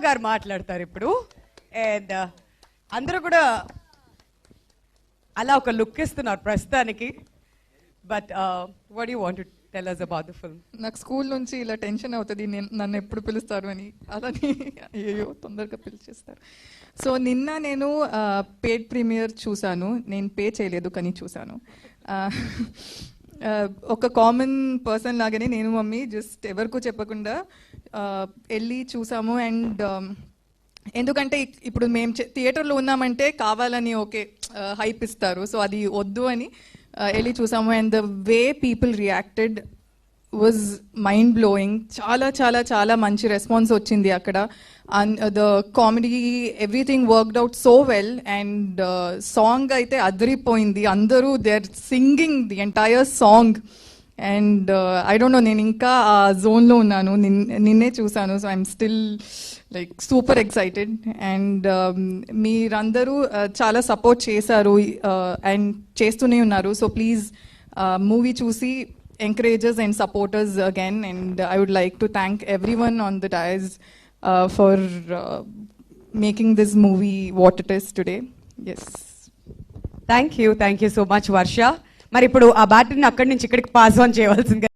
గారు మాట్లాడతారు ఇప్పుడు. అండ్ అందరూ కూడా అలా ఒక లుక్ ఇస్తున్నారు ప్రస్తుతానికి. But what you want to tell us about the film? నాకు స్కూల్ నుంచి ఇలా టెన్షన్ అవుతుంది, నన్ను ఎప్పుడు పిలుస్తారు అని. అలానే అయ్యో తొందరగా పిలిచేస్తారు. సో నిన్న నేను పేడ్ ప్రీమియర్ చూశాను. నేను పే చేయలేదు కానీ చూశాను. ఒక కామన్ పర్సన్ లాగానే నేను మమ్మీ జస్ట్ ఎవరికూ చెప్పకుండా వెళ్ళి చూసాము. అండ్ ఎందుకంటే ఇప్పుడు మేము థియేటర్లో ఉన్నామంటే కావాలని ఓకే హైప్ ఇస్తారు, సో అది వద్దు అని వెళ్ళి చూసాము. And the way people reacted was mind blowing. చాలా చాలా చాలా మంచి రెస్పాన్స్ వచ్చింది అక్కడ. The comedy everything worked out so well. And song అయితే అదిరిపోయింది. అందరూ they are singing the entire song. And I don't know, నేను ఇంకా ఆ జోన్లో ఉన్నాను. నిన్నే చూసాను. So I'm still like super excited. And మీరందరూ చాలా సపోర్ట్ చేశారు అండ్ చేస్తూనే ఉన్నారు. సో ప్లీజ్ మూవీ చూసి encourages and supporters again. And I would like to thank everyone on the dais for making this movie what it is today. Yes. Thank you so much, Varsha. మరి ఇప్పుడు ఆ బ్యాటరీని అక్కడి నుంచి ఇక్కడికి pass on చేయవలసింది.